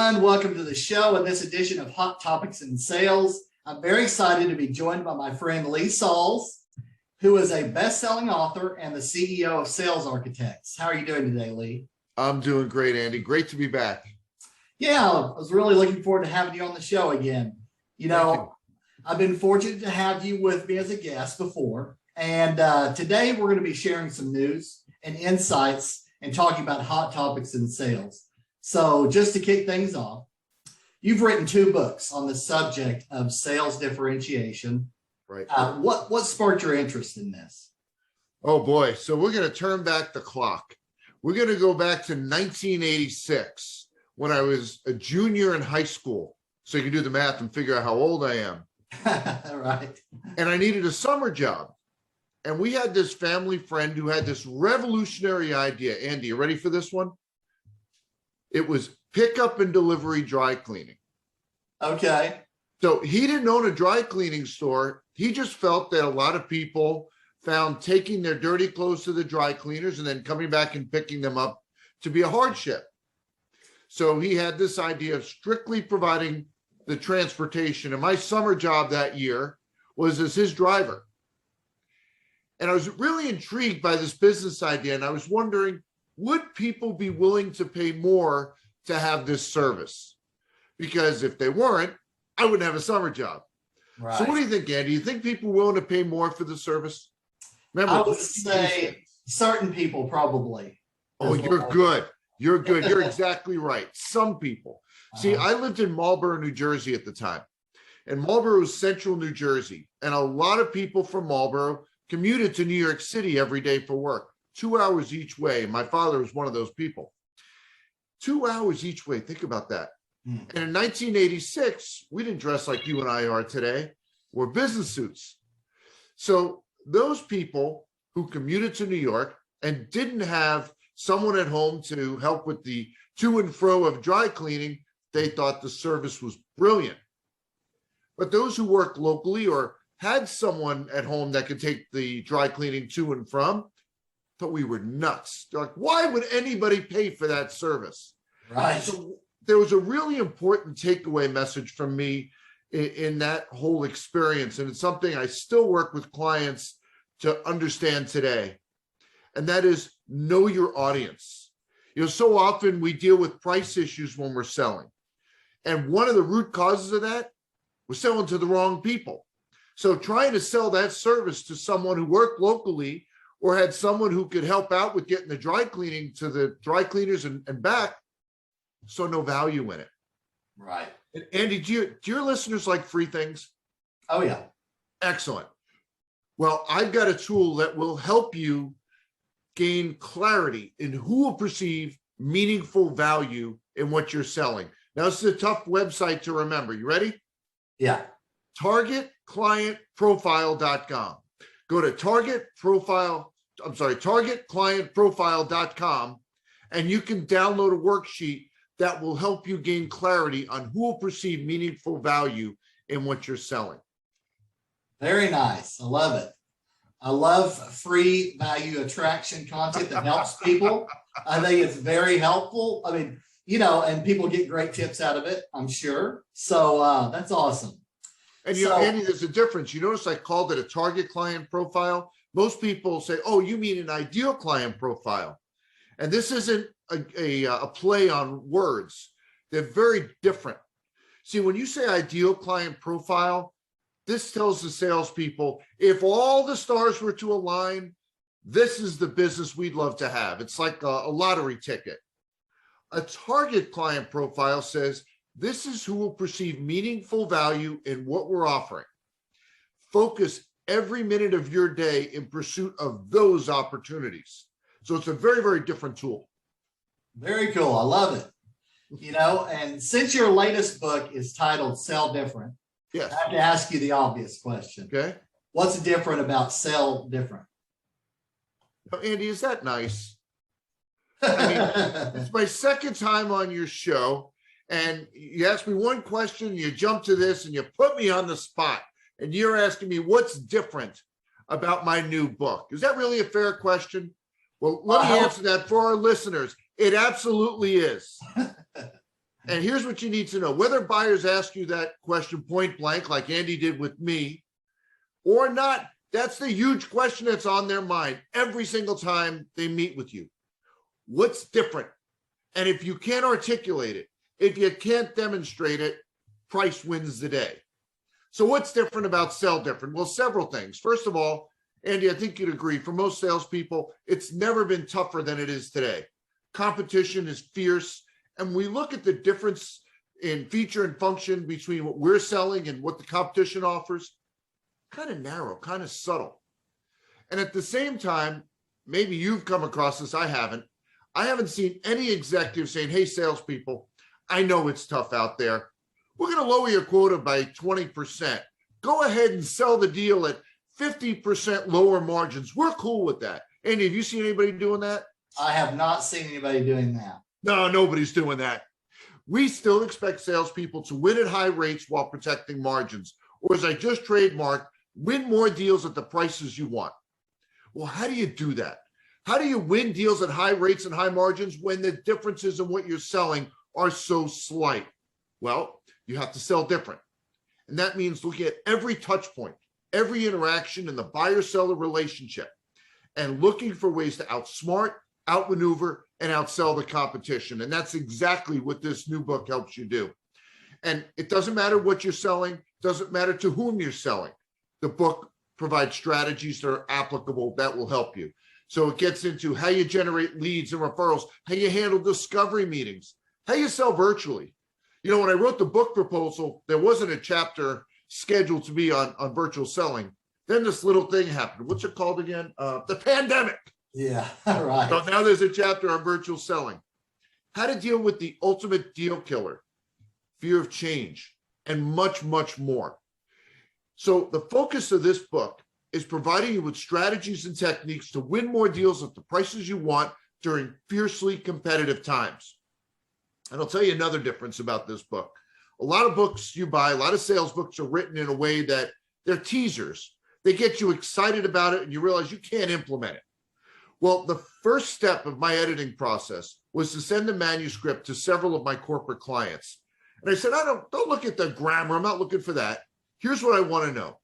everyone. Welcome to the show in this edition of Hot Topics in Sales. I'm very excited to be joined by my friend Lee Salz, who is a best-selling author and the CEO of Sales Architects. How are you doing today, Lee? I'm doing great, Andy. Great to be back. Yeah, I was really looking forward to having you on the show again. I've been fortunate to have you with me as a guest before, and today we're going to be sharing some news and insights and talking about hot topics in sales. So just to kick things off, you've written 2 books on the subject of sales differentiation. Right. What sparked your interest in this? Oh boy. So we're going to turn back the clock. We're going to go back to 1986 when I was a junior in high school. So you can do the math and figure out how old I am. Right. And I needed a summer job. And we had this family friend who had this revolutionary idea. Andy, you ready for this one? It was pickup and delivery dry cleaning. Okay. So he didn't own a dry cleaning store. He just felt that a lot of people found taking their dirty clothes to the dry cleaners and then coming back and picking them up to be a hardship. So he had this idea of strictly providing the transportation. And my summer job that year was as his driver. And I was really intrigued by this business idea. And I was wondering, would people be willing to pay more to have this service? Because if they weren't, I wouldn't have a summer job. Right. So what do you think, Andy? Do you think people are willing to pay more for the service? Remember, I would say certain people probably. Oh, you're good. You're good. You're exactly right. Some people. See, I lived in Marlboro, New Jersey at the time. And Marlboro is central New Jersey. And a lot of people from Marlboro commuted to New York City every day for work. 2 hours each way. My father was one of those people. 2 hours each way. Think about that. And in 1986, we didn't dress like you and I are today. We're business suits. So those people who commuted to New York and didn't have someone at home to help with the to and fro of dry cleaning, they thought the service was brilliant. But those who worked locally or had someone at home that could take the dry cleaning to and from, thought we were nuts. They're like, why would anybody pay for that service? Right. So there was a really important takeaway message from me in that whole experience. And it's something I still work with clients to understand today. And that is know your audience. So often we deal with price issues when we're selling. And one of the root causes of that, we're selling to the wrong people. So trying to sell that service to someone who worked locally or had someone who could help out with getting the dry cleaning to the dry cleaners and back, so no value in it. Right. And Andy, do your listeners like free things? Oh, yeah. Excellent. Well, I've got a tool that will help you gain clarity in who will perceive meaningful value in what you're selling. Now, this is a tough website to remember. You ready? Yeah. targetclientprofile.com. Go to targetclientprofile.com, and you can download a worksheet that will help you gain clarity on who will perceive meaningful value in what you're selling. Very nice. I love it. I love free value attraction content that helps people. I think it's very helpful. I mean, and people get great tips out of it, I'm sure. So that's awesome. And Andy, there's a difference. You notice I called it a target client profile. Most people say, oh, you mean an ideal client profile. And this isn't a play on words. They're very different. See, when you say ideal client profile, this tells the salespeople, if all the stars were to align, this is the business we'd love to have. It's like a lottery ticket. A target client profile says, this is who will perceive meaningful value in what we're offering. Focus every minute of your day in pursuit of those opportunities. So it's a very, very different tool. Very cool. I love it. And since your latest book is titled Sell Different, yes, I have to ask you the obvious question. Okay. What's different about Sell Different? Now, Andy, is that nice? I mean, it's my second time on your show. And you ask me one question, you jump to this, and you put me on the spot. And you're asking me what's different about my new book. Is that really a fair question? Well, let me answer that for our listeners. It absolutely is. And here's what you need to know. Whether buyers ask you that question point blank, like Andy did with me, or not, that's the huge question that's on their mind every single time they meet with you. What's different? And if you can't articulate it, if you can't demonstrate it, price wins the day. So what's different about Sell Different? Well, several things. First of all, Andy, I think you'd agree, for most salespeople, it's never been tougher than it is today. Competition is fierce. And we look at the difference in feature and function between what we're selling and what the competition offers, kind of narrow, kind of subtle. And at the same time, maybe you've come across this, I haven't seen any executive saying, hey, salespeople, I know it's tough out there. We're going to lower your quota by 20%. Go ahead and sell the deal at 50% lower margins. We're cool with that. Andy, have you seen anybody doing that? I have not seen anybody doing that. No, nobody's doing that. We still expect salespeople to win at high rates while protecting margins, or as I just trademarked, win more deals at the prices you want. Well, how do you do that? How do you win deals at high rates and high margins when the differences in what you're selling are so slight? Well, you have to sell different. And that means looking at every touch point, every interaction in the buyer-seller relationship, and looking for ways to outsmart, outmaneuver, and outsell the competition. And that's exactly what this new book helps you do. And it doesn't matter what you're selling, doesn't matter to whom you're selling. The book provides strategies that are applicable that will help you. So it gets into how you generate leads and referrals, how you handle discovery meetings, how you sell virtually. You know, when I wrote the book proposal, there wasn't a chapter scheduled to be on virtual selling. Then this little thing happened. What's it called again? The pandemic. Yeah, right. So now there's a chapter on virtual selling. How to deal with the ultimate deal killer, fear of change, and much, much more. So the focus of this book is providing you with strategies and techniques to win more deals at the prices you want during fiercely competitive times. And I'll tell you another difference about this book. A lot of books you buy, a lot of sales books are written in a way that they're teasers. They get you excited about it and you realize you can't implement it. Well, the first step of my editing process was to send the manuscript to several of my corporate clients. And I said, don't look at the grammar. I'm not looking for that. Here's what I want to know.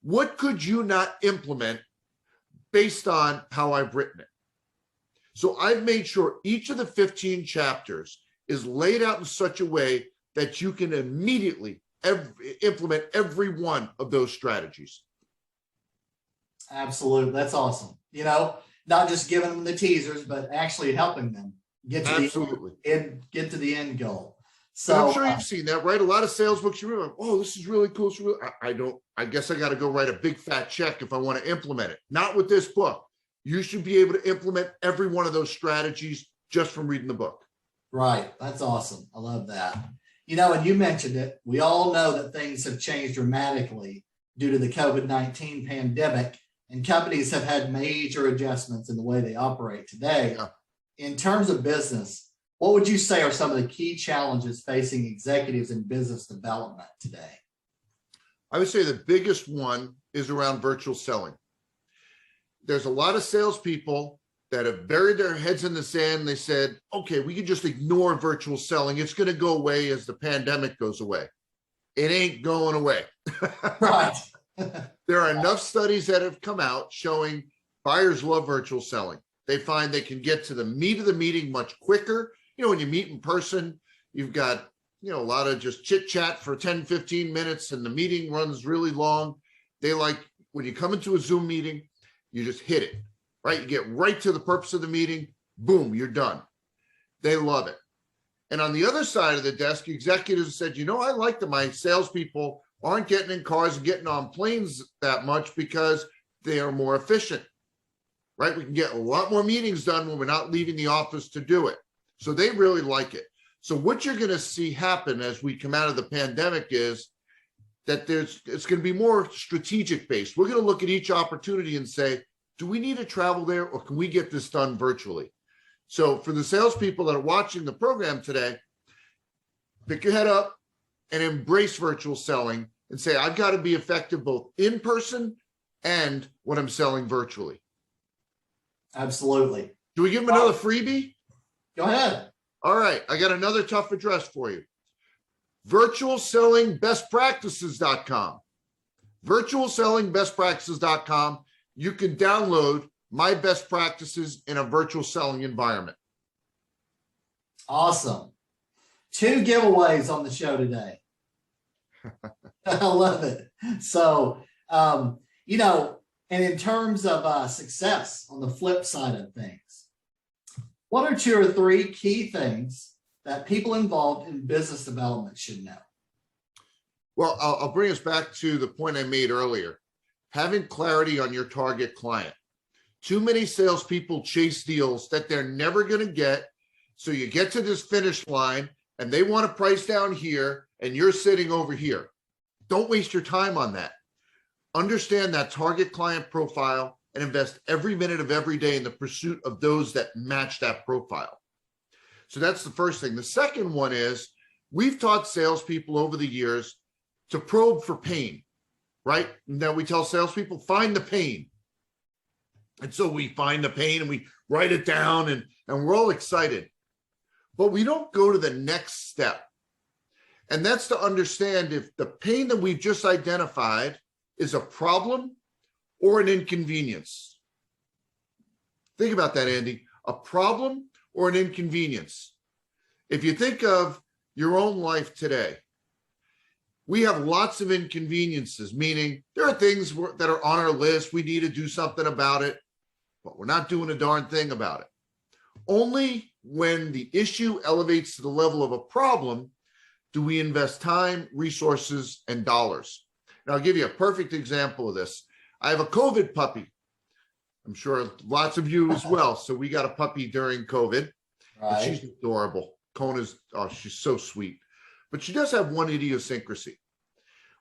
What could you not implement based on how I've written it? So I've made sure each of the 15 chapters is laid out in such a way that you can immediately implement every one of those strategies. Absolutely. That's awesome. You know, not just giving them the teasers, but actually helping them get to the end goal. So and I'm sure you've seen that, right? A lot of sales books, you're like, oh, this is really cool. I guess I got to go write a big fat check if I want to implement it. Not with this book. You should be able to implement every one of those strategies just from reading the book. Right. That's awesome. I love that. You know, and you mentioned it. We all know that things have changed dramatically due to the COVID-19 pandemic, and companies have had major adjustments in the way they operate today. Yeah. In terms of business, what would you say are some of the key challenges facing executives in business development today? I would say the biggest one is around virtual selling. There's a lot of salespeople that have buried their heads in the sand. They said, okay, we can just ignore virtual selling. It's going to go away as the pandemic goes away. It ain't going away. Right. There are enough studies that have come out showing buyers love virtual selling. They find they can get to the meat of the meeting much quicker. You know, when you meet in person, you've got, a lot of just chit chat for 10, 15 minutes and the meeting runs really long. They like when you come into a Zoom meeting, you just hit it, right? You get right to the purpose of the meeting. Boom, you're done. They love it. And on the other side of the desk, executives said, I like that my salespeople aren't getting in cars and getting on planes that much because they are more efficient, right? We can get a lot more meetings done when we're not leaving the office to do it. So they really like it. So what you're going to see happen as we come out of the pandemic is that it's going to be more strategic based. We're going to look at each opportunity and say, do we need to travel there or can we get this done virtually? So for the salespeople that are watching the program today, pick your head up and embrace virtual selling and say, I've got to be effective both in person and when I'm selling virtually. Absolutely. Do we give them another freebie? Go ahead. All right. I got another tough address for you. virtualsellingbestpractices.com. virtualsellingbestpractices.com. You can download my best practices in a virtual selling environment. Awesome. 2 giveaways on the show today. I love it. So, you know, and in terms of success on the flip side of things, what are 2 or 3 key things that people involved in business development should know? Well, I'll bring us back to the point I made earlier. Having clarity on your target client. Too many salespeople chase deals that they're never going to get. So you get to this finish line and they want to price down here and you're sitting over here. Don't waste your time on that. Understand that target client profile and invest every minute of every day in the pursuit of those that match that profile. So that's the first thing. The second one is we've taught salespeople over the years to probe for pain, right? Now we tell salespeople, find the pain. And so we find the pain and we write it down and we're all excited. But we don't go to the next step. And that's to understand if the pain that we've just identified is a problem or an inconvenience. Think about that, Andy. A problem or an inconvenience. If you think of your own life today, we have lots of inconveniences, meaning there are things that are on our list. We need to do something about it, but we're not doing a darn thing about it. Only when the issue elevates to the level of a problem do we invest time, resources, and dollars. Now, I'll give you a perfect example of this. I have a COVID puppy. I'm sure lots of you as well. So we got a puppy during COVID. Right. And she's adorable. Kona's, oh, she's so sweet. But she does have one idiosyncrasy.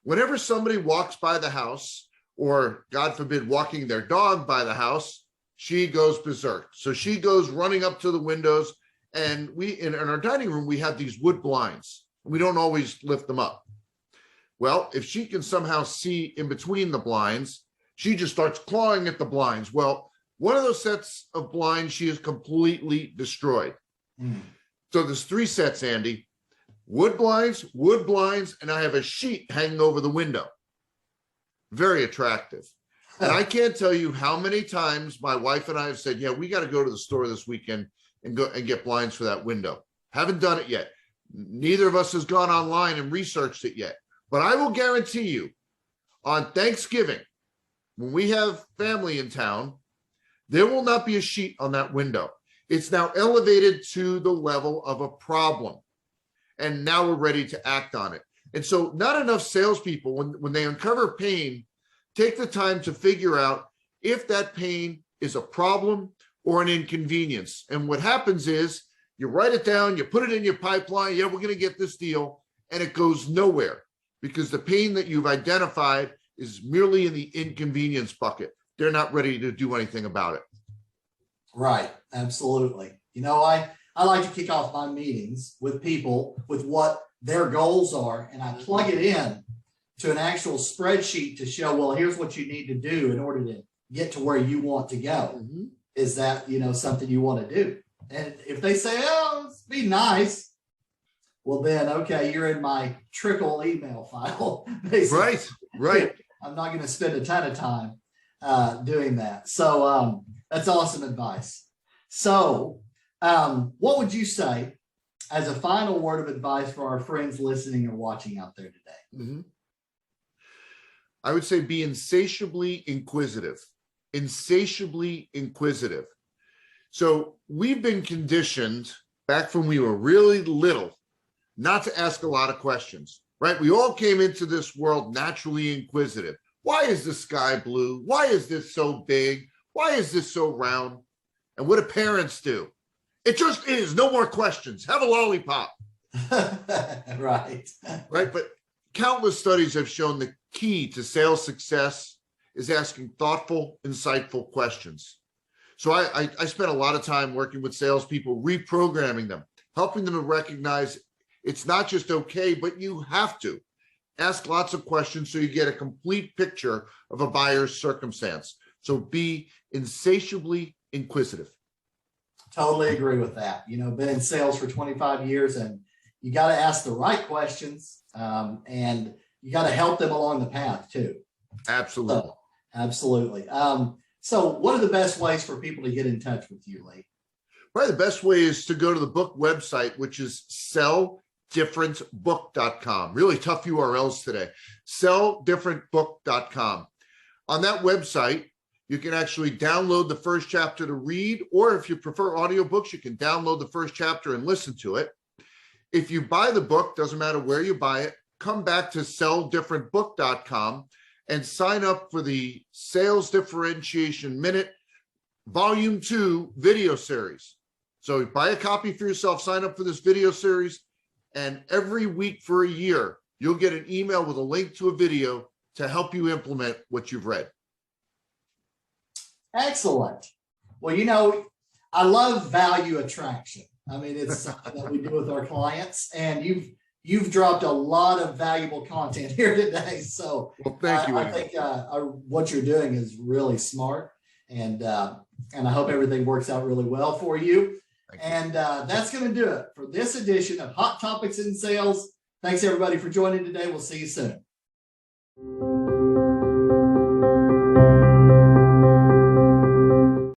Whenever somebody walks by the house, or God forbid, walking their dog by the house, she goes berserk. So she goes running up to the windows, and we in our dining room, we have these wood blinds. We don't always lift them up. Well, if she can somehow see in between the blinds, she just starts clawing at the blinds. Well, one of those sets of blinds she has completely destroyed. So there's 3 sets, Andy. Wood blinds, and I have a sheet hanging over the window. Very attractive. And I can't tell you how many times my wife and I have said, yeah, we got to go to the store this weekend and go and get blinds for that window. Haven't done it yet. Neither of us has gone online and researched it yet. But I will guarantee you, on Thanksgiving, when we have family in town, there will not be a sheet on that window. It's now elevated to the level of a problem. And now we're ready to act on it. And so not enough salespeople, when they uncover pain, take the time to figure out if that pain is a problem or an inconvenience. And what happens is you write it down, you put it in your pipeline, yeah, we're going to get this deal, and it goes nowhere because the pain that you've identified is merely in the inconvenience bucket. They're not ready to do anything about it. Right, absolutely. You know, I like to kick off my meetings with people with what their goals are, and I plug it in to an actual spreadsheet to show, well, here's what you need to do in order to get to where you want to go. Mm-hmm. Is that, you know, something you want to do? And if they say, oh, it's be nice, well, then, okay, you're in my trickle email file. Basically. Right. I'm not going to spend a ton of time doing that. So that's awesome advice. So what would you say as a final word of advice for our friends listening or watching out there today? Mm-hmm. I would say be insatiably inquisitive. Insatiably inquisitive. So we've been conditioned back when we were really little not to ask a lot of questions, right? We all came into this world naturally inquisitive. Why is the sky blue? Why is this so big? Why is this so round? And what do parents do? It just is. No more questions. Have a lollipop. Right. Right. But countless studies have shown the key to sales success is asking thoughtful, insightful questions. So I spent a lot of time working with salespeople, reprogramming them, helping them to recognize it's not just okay, but you have to ask lots of questions so you get a complete picture of a buyer's circumstance. So be insatiably inquisitive. Totally agree with that. You know, been in sales for 25 years, and you got to ask the right questions, and you got to help them along the path too. Absolutely. So, absolutely. So what are the best ways for people to get in touch with you, Lee? Probably the best way is to go to the book website, which is selldifferentbook.com. Really tough URLs today. selldifferentbook.com. On that website, you can actually download the first chapter to read, or if you prefer audiobooks, you can download the first chapter and listen to it. If you buy the book, doesn't matter where you buy it, come back to selldifferentbook.com and sign up for the Sales Differentiation Minute Volume 2 video series. So buy a copy for yourself, sign up for this video series, and every week for a year, you'll get an email with a link to a video to help you implement what you've read. Excellent. Well, you know, I love value attraction. I mean, it's something that we do with our clients, and you've dropped a lot of valuable content here today. So well, thank you. I think what you're doing is really smart, and I hope everything works out really well for you. And that's going to do it for this edition of Hot Topics in Sales. Thanks everybody for joining today. We'll see you soon.